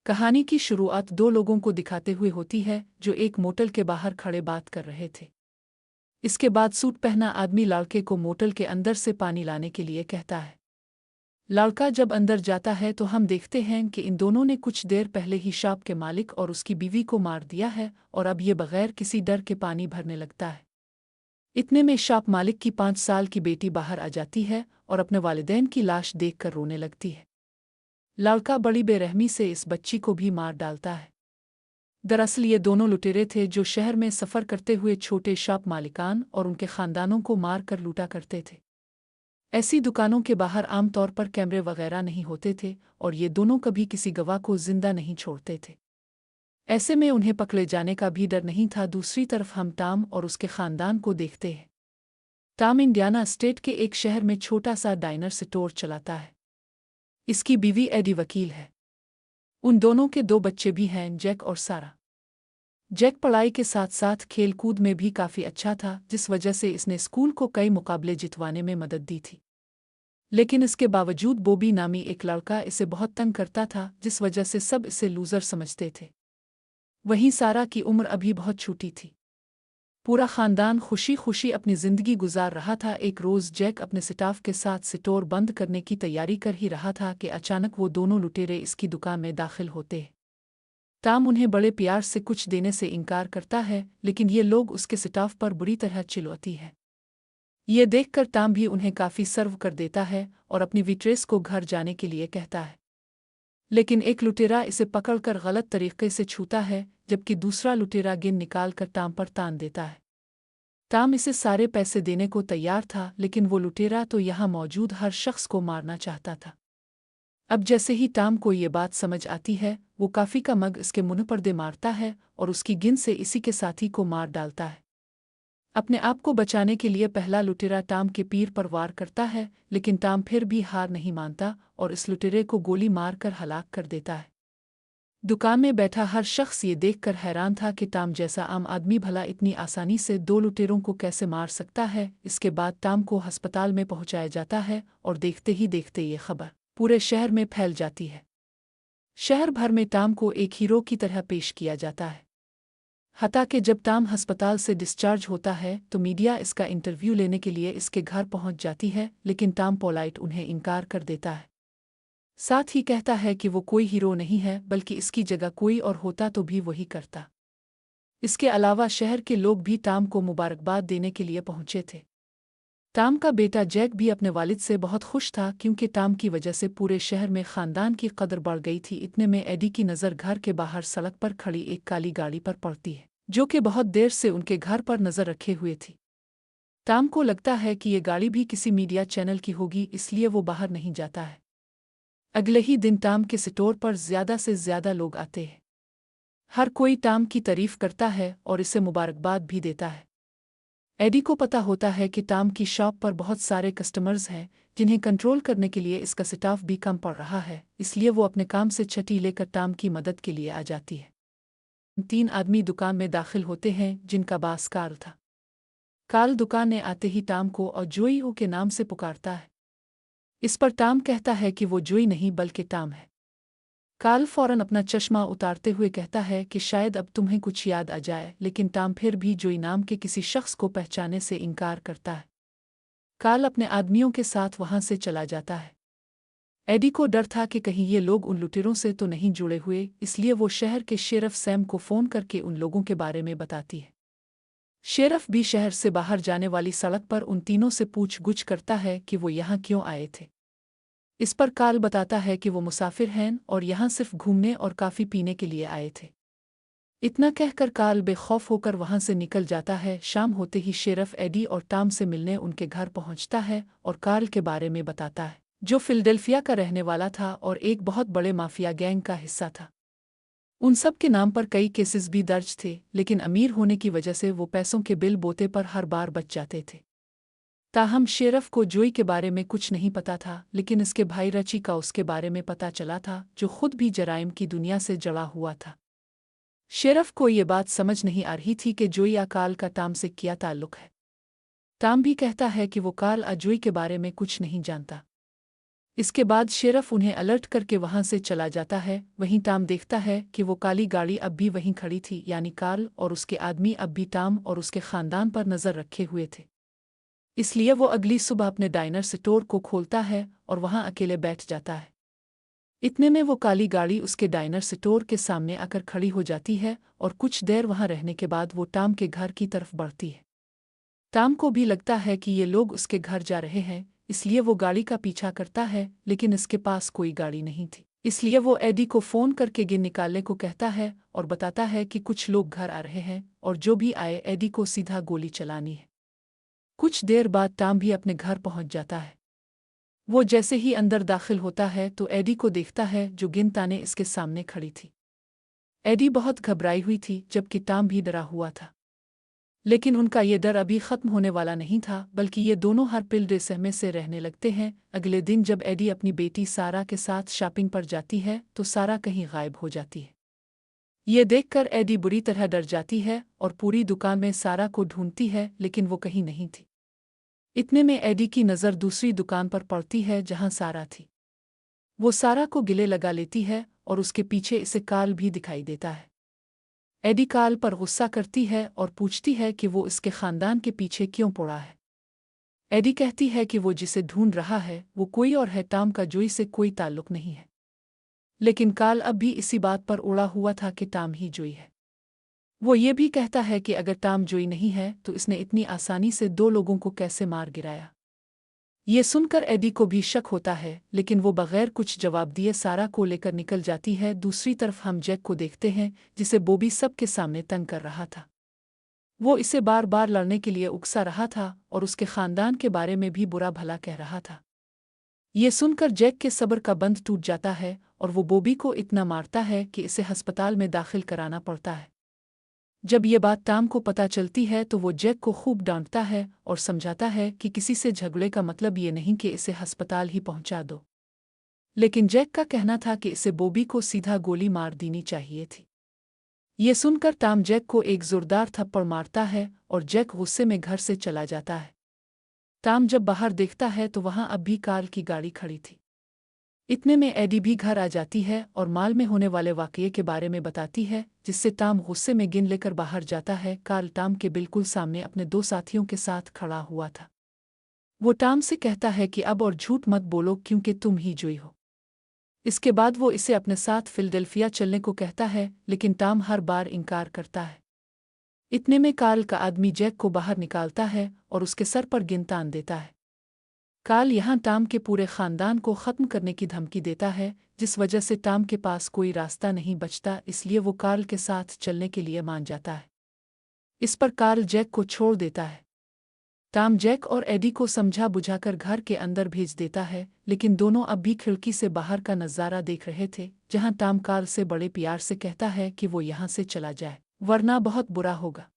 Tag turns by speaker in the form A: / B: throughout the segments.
A: कहानी की शुरुआत दो लोगों को दिखाते हुए होती है जो एक मोटल के बाहर खड़े बात कर रहे थे। इसके बाद सूट पहना आदमी लड़के को मोटल के अंदर से पानी लाने के लिए कहता है। लड़का जब अंदर जाता है तो हम देखते हैं कि इन दोनों ने कुछ देर पहले ही शॉप के मालिक और उसकी बीवी को मार दिया है और अब ये बगैर किसी डर के पानी भरने लगता है। इतने में शॉप मालिक की 5 साल की बेटी बाहर आ जाती है और अपने वालिदैन की लाश देखकर रोने लगती है। लड़का बड़ी बेरहमी से इस बच्ची को भी मार डालता है। दरअसल ये दोनों लुटेरे थे जो शहर में सफ़र करते हुए छोटे शॉप मालिकान और उनके ख़ानदानों को मार कर लूटा करते थे। ऐसी दुकानों के बाहर आमतौर पर कैमरे वगैरह नहीं होते थे और ये दोनों कभी किसी गवाह को जिंदा नहीं छोड़ते थे। ऐसे में उन्हें पकड़े जाने का भी डर नहीं था। दूसरी तरफ हम टॉम और उसके ख़ानदान को देखते हैं। टॉम इंडियाना स्टेट के एक शहर में छोटा सा डाइनर स्टोर चलाता है। इसकी बीवी एडी वकील है। उन दोनों के 2 बच्चे भी हैं, जैक और सारा। जैक पढ़ाई के साथ साथ खेल कूद में भी काफ़ी अच्छा था, जिस वजह से इसने स्कूल को कई मुकाबले जितवाने में मदद दी थी। लेकिन इसके बावजूद बॉबी नामी एक लड़का इसे बहुत तंग करता था, जिस वजह से सब इसे लूज़र समझते थे। वहीं सारा की उम्र अभी बहुत छोटी थी। पूरा ख़ानदान खुशी खुशी अपनी ज़िंदगी गुजार रहा था। एक रोज़ जैक अपने स्टाफ के साथ स्टोर बंद करने की तैयारी कर ही रहा था कि अचानक वो दोनों लुटेरे इसकी दुकान में दाखिल होते हैं। टॉम उन्हें बड़े प्यार से कुछ देने से इनकार करता है, लेकिन ये लोग उसके स्टाफ पर बुरी तरह चिल्लाती है। ये देखकर टॉम भी उन्हें काफ़ी सर्व कर देता है और अपनी वेट्रेस को घर जाने के लिए कहता है। लेकिन एक लुटेरा इसे पकड़कर गलत तरीके से छूता है, जबकि दूसरा लुटेरा गेंद निकालकर टॉम पर तान देता है। टॉम इसे सारे पैसे देने को तैयार था, लेकिन वो लुटेरा तो यहाँ मौजूद हर शख्स को मारना चाहता था। अब जैसे ही टॉम को ये बात समझ आती है, वो काफ़ी का मग इसके मुंह पर दे मारता है और उसकी गेंद से इसी के साथी को मार डालता है। अपने आप को बचाने के लिए पहला लुटेरा टॉम के पीर पर वार करता है, लेकिन टॉम फिर भी हार नहीं मानता और इस लुटेरे को गोली मारकर हलाक कर देता है। दुकान में बैठा हर शख्स ये देखकर हैरान था कि टॉम जैसा आम आदमी भला इतनी आसानी से 2 लुटेरों को कैसे मार सकता है। इसके बाद टॉम को अस्पताल में पहुंचाया जाता है और देखते ही देखते ये खबर पूरे शहर में फैल जाती है। शहर भर में टॉम को एक हीरो की तरह पेश किया जाता है। हत्ता कि जब टॉम अस्पताल से डिस्चार्ज होता है तो मीडिया इसका इंटरव्यू लेने के लिए इसके घर पहुंच जाती है, लेकिन टॉम पोलाइट उन्हें इनकार कर देता है। साथ ही कहता है कि वो कोई हीरो नहीं है, बल्कि इसकी जगह कोई और होता तो भी वही करता। इसके अलावा शहर के लोग भी टॉम को मुबारकबाद देने के लिए पहुंचे थे। टॉम का बेटा जैक भी अपने वालिद से बहुत खुश था, क्योंकि टॉम की वजह से पूरे शहर में ख़ानदान की कदर बढ़ गई थी। इतने में एडी की नज़र घर के बाहर सड़क पर खड़ी एक काली गाड़ी पर पड़ती है, जो कि बहुत देर से उनके घर पर नज़र रखे हुए थी। टॉम को लगता है कि ये गाड़ी भी किसी मीडिया चैनल की होगी, इसलिए वो बाहर नहीं जाता है। अगले ही दिन टॉम के स्टोर पर ज़्यादा से ज़्यादा लोग आते हैं। हर कोई टॉम की तारीफ करता है और इसे मुबारकबाद भी देता है। एडी को पता होता है कि टॉम की शॉप पर बहुत सारे कस्टमर्स हैं, जिन्हें कंट्रोल करने के लिए इसका स्टाफ भी कम पड़ रहा है, इसलिए वो अपने काम से छुट्टी लेकर टॉम की मदद के लिए आ जाती है। 3 आदमी दुकान में दाखिल होते हैं, जिनका बास कार्ल था। कार्ल दुकान में आते ही टॉम को और जोई के नाम से पुकारता है। इस पर टॉम कहता है कि वो जोई नहीं बल्कि टॉम है। कार्ल फौरन अपना चश्मा उतारते हुए कहता है कि शायद अब तुम्हें कुछ याद आ जाए, लेकिन टॉम फिर भी जोई नाम के किसी शख्स को पहचानने से इनकार करता है। कार्ल अपने आदमियों के साथ वहां से चला जाता है। एडी को डर था कि कहीं ये लोग उन लुटेरों से तो नहीं जुड़े हुए, इसलिए वो शहर के शेरफ सैम को फ़ोन करके उन लोगों के बारे में बताती है। शेरफ भी शहर से बाहर जाने वाली सड़क पर उन तीनों से पूछ-गुछ करता है कि वो यहाँ क्यों आए थे। इस पर कार्ल बताता है कि वो मुसाफिर हैं और यहाँ सिर्फ घूमने और काफ़ी पीने के लिए आए थे। इतना कहकर कार्ल बेखौफ होकर वहाँ से निकल जाता है। शाम होते ही शेरफ एडी और टॉम से मिलने उनके घर पहुँचता है और कार्ल के बारे में बताता है, जो फिलडेल्फिया का रहने वाला था और एक बहुत बड़े माफिया गैंग का हिस्सा था। उन सब के नाम पर कई केसेस भी दर्ज थे, लेकिन अमीर होने की वजह से वो पैसों के बिल बोते पर हर बार बच जाते थे। ताहम शेरफ को जोई के बारे में कुछ नहीं पता था, लेकिन इसके भाई रची का उसके बारे में पता चला था, जो खुद भी जराइम की दुनिया से जड़ा हुआ था। शेरफ को ये बात समझ नहीं आ रही थी कि जोई या कार्ल का टॉम से क्या ताल्लुक है। टॉम भी कहता है कि वो कार्ल या जोई के बारे में कुछ नहीं जानता। इसके बाद शेरफ उन्हें अलर्ट करके वहां से चला जाता है। वहीं टॉम देखता है कि वो काली गाड़ी अब भी वहीं खड़ी थी, यानी कार्ल और उसके आदमी अब भी टॉम और उसके खानदान पर नजर रखे हुए थे। इसलिए वो अगली सुबह अपने डाइनर स्टोर को खोलता है और वहां अकेले बैठ जाता है। इतने में वो काली गाड़ी उसके डाइनर स्टोर के सामने आकर खड़ी हो जाती है और कुछ देर वहां रहने के बाद वो टॉम के घर की तरफ बढ़ती है। टॉम को भी लगता है कि ये लोग उसके घर जा रहे हैं, इसलिए वो गाड़ी का पीछा करता है, लेकिन इसके पास कोई गाड़ी नहीं थी। इसलिए वो एडी को फ़ोन करके गिन निकालने को कहता है और बताता है कि कुछ लोग घर आ रहे हैं और जो भी आए एडी को सीधा गोली चलानी है। कुछ देर बाद टॉम भी अपने घर पहुंच जाता है। वो जैसे ही अंदर दाखिल होता है तो एडी को देखता है जो गिन ताने इसके सामने खड़ी थी। एडी बहुत घबराई हुई थी, जबकि टॉम भी डरा हुआ था। लेकिन उनका ये डर अभी खत्म होने वाला नहीं था, बल्कि ये दोनों हर पल सहमे से रहने लगते हैं। अगले दिन जब एडी अपनी बेटी सारा के साथ शॉपिंग पर जाती है तो सारा कहीं गायब हो जाती है। ये देखकर एडी बुरी तरह डर जाती है और पूरी दुकान में सारा को ढूंढती है, लेकिन वो कहीं नहीं थी। इतने में एडी की नज़र दूसरी दुकान पर पड़ती है जहां सारा थी। वो सारा को गिले लगा लेती है और उसके पीछे इसे कार्ल भी दिखाई देता है। एडी कार्ल पर गुस्सा करती है और पूछती है कि वो इसके खानदान के पीछे क्यों पड़ा है। एडी कहती है कि वो जिसे ढूंढ रहा है वो कोई और है, टॉम का जोई से कोई ताल्लुक नहीं है। लेकिन कार्ल अब भी इसी बात पर उड़ा हुआ था कि टॉम ही जोई है। वो ये भी कहता है कि अगर टॉम जोई नहीं है तो इसने इतनी आसानी से दो लोगों को कैसे मार गिराया। ये सुनकर एडी को भी शक होता है, लेकिन वो बगैर कुछ जवाब दिए सारा को लेकर निकल जाती है। दूसरी तरफ हम जैक को देखते हैं, जिसे बॉबी सबके सामने तंग कर रहा था। वो इसे बार बार लड़ने के लिए उकसा रहा था और उसके खानदान के बारे में भी बुरा भला कह रहा था। ये सुनकर जैक के सब्र का बंध टूट जाता है और वो बॉबी को इतना मारता है कि इसे अस्पताल में दाखिल कराना पड़ता है। जब ये बात टॉम को पता चलती है तो वो जैक को खूब डांटता है और समझाता है कि किसी से झगड़े का मतलब ये नहीं कि इसे अस्पताल ही पहुंचा दो। लेकिन जैक का कहना था कि इसे बॉबी को सीधा गोली मार देनी चाहिए थी। ये सुनकर टॉम जैक को एक जोरदार थप्पड़ मारता है और जैक गुस्से में घर से चला जाता है। टॉम जब बाहर देखता है तो वहां अब भी कार्ल की गाड़ी खड़ी थी। इतने में एडी भी घर आ जाती है और माल में होने वाले वाकये के बारे में बताती है, जिससे टॉम गुस्से में गिन लेकर बाहर जाता है। कार्ल टॉम के बिल्कुल सामने अपने दो साथियों के साथ खड़ा हुआ था। वो टॉम से कहता है कि अब और झूठ मत बोलो क्योंकि तुम ही जोई हो। इसके बाद वो इसे अपने साथ फिलडेल्फिया चलने को कहता है, लेकिन टॉम हर बार इनकार करता है। इतने में कार्ल का आदमी जैक को बाहर निकालता है और उसके सर पर गिन तान देता है। कार्ल यहाँ टॉम के पूरे खानदान को ख़त्म करने की धमकी देता है, जिस वजह से टॉम के पास कोई रास्ता नहीं बचता, इसलिए वो कार्ल के साथ चलने के लिए मान जाता है। इस पर कार्ल जैक को छोड़ देता है। टॉम जैक और एडी को समझा बुझाकर घर के अंदर भेज देता है, लेकिन दोनों अब भी खिड़की से बाहर का नज़ारा देख रहे थे, जहाँ टॉम कार्ल से बड़े प्यार से कहता है कि वो यहाँ से चला जाए, वरना बहुत बुरा होगा।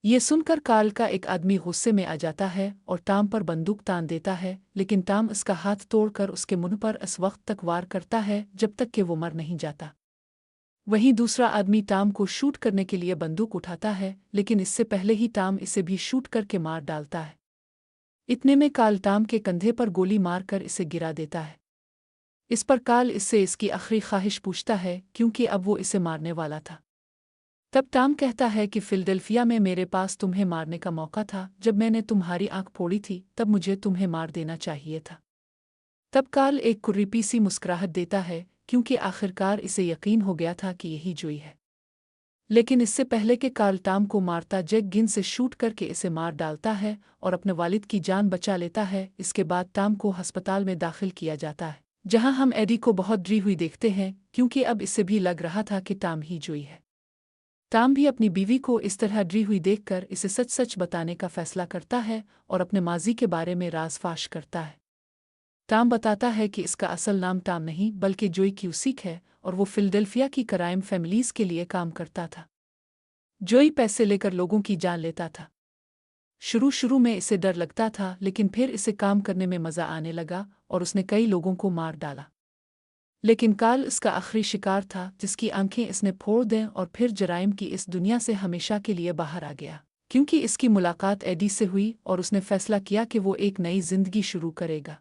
A: ये सुनकर कार्ल का एक आदमी गुस्से में आ जाता है और टॉम पर बंदूक तान देता है, लेकिन टॉम इसका हाथ तोड़कर उसके मुंह पर इस वक्त तक वार करता है जब तक कि वो मर नहीं जाता। वहीं दूसरा आदमी टॉम को शूट करने के लिए बंदूक उठाता है, लेकिन इससे पहले ही टॉम इसे भी शूट करके मार डालता है। इतने में कार्ल टॉम के कंधे पर गोली मारकर इसे गिरा देता है। इस पर कार्ल इससे इसकी आखिरी ख्वाहिश पूछता है, क्योंकि अब वो इसे मारने वाला था। तब टॉम कहता है कि फिलडेल्फिया में मेरे पास तुम्हें मारने का मौका था, जब मैंने तुम्हारी आंख फोड़ी थी तब मुझे तुम्हें मार देना चाहिए था। तब कार्ल एक कुर्रीपी सी मुस्कुराहट देता है, क्योंकि आखिरकार इसे यकीन हो गया था कि यही जोई है। लेकिन इससे पहले कि कार्ल टॉम को मारता, जैक गिन से शूट करके इसे मार डालता है और अपने वालिद की जान बचा लेता है। इसके बाद टॉम को अस्पताल में दाखिल किया जाता है, जहां हम एडी को बहुत डरी हुई देखते हैं, क्योंकि अब इसे भी लग रहा था कि टॉम ही जोई है। टॉम भी अपनी बीवी को इस तरह डरी हुई देखकर इसे सच सच बताने का फैसला करता है और अपने माजी के बारे में राज फाश करता है। टॉम बताता है कि इसका असल नाम टॉम नहीं बल्कि जोई क्यूसिक है और वो फिलडेल्फिया की क्राइम फैमिलीज के लिए काम करता था। जोई पैसे लेकर लोगों की जान लेता था। शुरू शुरू में इसे डर लगता था, लेकिन फिर इसे काम करने में मज़ा आने लगा और उसने कई लोगों को मार डाला। लेकिन कार्ल इसका आखिरी शिकार था, जिसकी आंखें इसने फोड़ दें और फिर जराइम की इस दुनिया से हमेशा के लिए बाहर आ गया, क्योंकि इसकी मुलाकात एडी से हुई और उसने फैसला किया कि वो एक नई जिंदगी शुरू करेगा।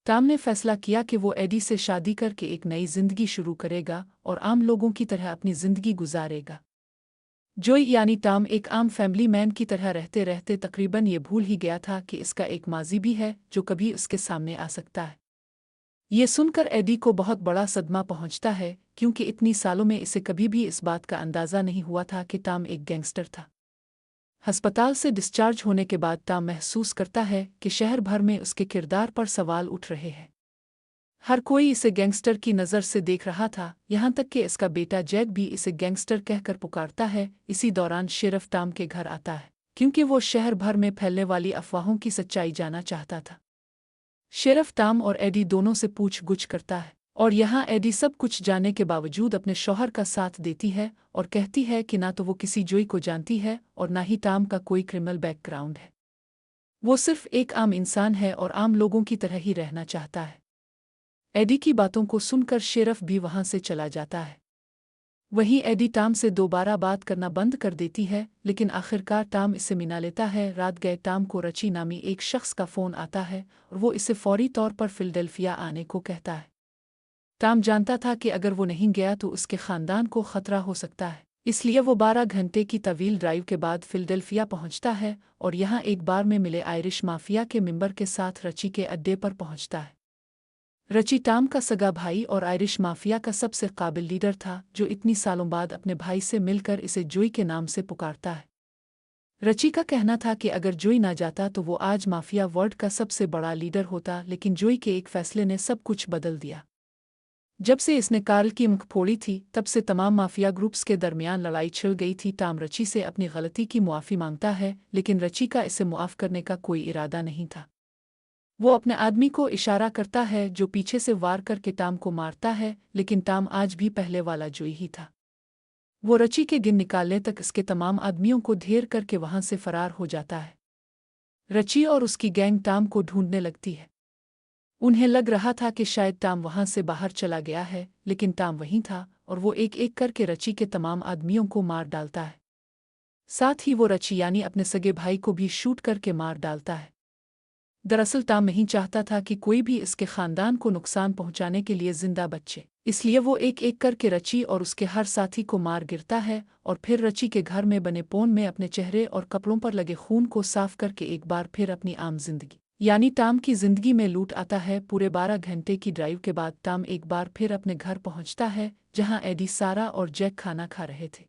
A: टॉम ने फैसला किया कि वो एडी से शादी करके एक नई जिंदगी शुरू करेगा और आम लोगों की तरह अपनी जिंदगी गुजारेगा। जोई यानी टॉम एक आम फैमिली मैन की तरह रहते रहते तकरीबन ये भूल ही गया था कि इसका एक माजी भी है जो कभी उसके सामने आ सकता है। ये सुनकर एडी को बहुत बड़ा सदमा पहुंचता है, क्योंकि इतनी सालों में इसे कभी भी इस बात का अंदाज़ा नहीं हुआ था कि टॉम एक गैंगस्टर था। अस्पताल से डिस्चार्ज होने के बाद टॉम महसूस करता है कि शहर भर में उसके किरदार पर सवाल उठ रहे हैं। हर कोई इसे गैंगस्टर की नज़र से देख रहा था, यहाँ तक कि इसका बेटा जैक भी इसे गैंगस्टर कहकर पुकारता है। इसी दौरान शेरिफ टॉम के घर आता है, क्योंकि वो शहर भर में फैलने वाली अफवाहों की सच्चाई जानना चाहता था। शेरिफ टॉम और एडी दोनों से पूछ-गुछ करता है, और यहाँ एडी सब कुछ जानने के बावजूद अपने शौहर का साथ देती है और कहती है कि ना तो वो किसी जोई को जानती है और ना ही टॉम का कोई क्रिमिनल बैकग्राउंड है। वो सिर्फ एक आम इंसान है और आम लोगों की तरह ही रहना चाहता है। एडी की बातों को सुनकर शेरिफ भी वहां से चला जाता है। वहीं एडी टॉम से दोबारा बात करना बंद कर देती है, लेकिन आखिरकार टॉम इससे मिला लेता है। रात गए टॉम को रची नामी एक शख्स का फ़ोन आता है और वो इसे फौरी तौर पर फिलडेल्फिया आने को कहता है। टॉम जानता था कि अगर वो नहीं गया तो उसके ख़ानदान को ख़तरा हो सकता है, इसलिए वो 12 घंटे की तवील ड्राइव के बाद फिलडेल्फिया पहुंचता है और यहाँ एक बार में मिले आयरिश माफिया के मेंबर के साथ रची के अड्डे पर पहुंचता है। रची टॉम का सगा भाई और आयरिश माफिया का सबसे काबिल लीडर था, जो इतनी सालों बाद अपने भाई से मिलकर इसे जोई के नाम से पुकारता है। रची का कहना था कि अगर जोई ना जाता तो वो आज माफिया वर्ल्ड का सबसे बड़ा लीडर होता, लेकिन जोई के एक फैसले ने सब कुछ बदल दिया। जब से इसने कार्ल की मुख फोड़ी थी, तब से तमाम माफिया ग्रुप्स के दरमियान लड़ाई छिड़ गई थी। टॉम रची से अपनी गलती की मुआफ़ी मांगता है, लेकिन रची का इसे मुआफ़ करने का कोई इरादा नहीं था। वो अपने आदमी को इशारा करता है जो पीछे से वार करके टॉम को मारता है, लेकिन टॉम आज भी पहले वाला जोई ही था। वो रची के गिन निकालने तक इसके तमाम आदमियों को ढेर करके वहां से फरार हो जाता है। रची और उसकी गैंग टॉम को ढूंढने लगती है। उन्हें लग रहा था कि शायद टॉम वहां से बाहर चला गया है, लेकिन टॉम वहीं था और वो एक एक करके रची के तमाम आदमियों को मार डालता है। साथ ही वो रची यानी अपने सगे भाई को भी शूट करके मार डालता है। दरअसल टॉम नहीं चाहता था कि कोई भी इसके खानदान को नुकसान पहुंचाने के लिए जिंदा बचे, इसलिए वो एक एक करके रची और उसके हर साथी को मार गिरता है और फिर रची के घर में बने पोन में अपने चेहरे और कपड़ों पर लगे खून को साफ करके एक बार फिर अपनी आम जिंदगी यानी टॉम की जिंदगी में लूट आता है। पूरे 12 घंटे की ड्राइव के बाद टॉम एक बार फिर अपने घर पहुंचता है, जहां एडी, सारा और जैक खाना खा रहे थे।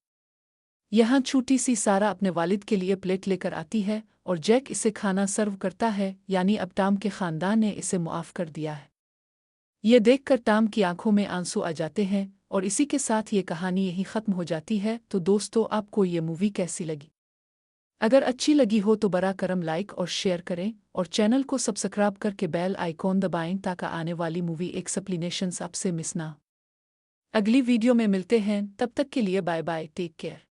A: यहाँ छोटी सी सारा अपने वालिद के लिए प्लेट लेकर आती है और जैक इसे खाना सर्व करता है, यानी अब टॉम के खानदान ने इसे मुआफ़ कर दिया है। ये देखकर टॉम की आंखों में आंसू आ जाते हैं और इसी के साथ ये कहानी यहीं ख़त्म हो जाती है। तो दोस्तों, आपको ये मूवी कैसी लगी? अगर अच्छी लगी हो तो बरा करम लाइक और शेयर करें और चैनल को सब्सक्राइब करके बेल आइकॉन दबाएं ताकि आने वाली मूवी एक्सप्लेनेशंस आपसे मिस ना हो। अगली वीडियो में मिलते हैं, तब तक के लिए बाय बाय, टेक केयर।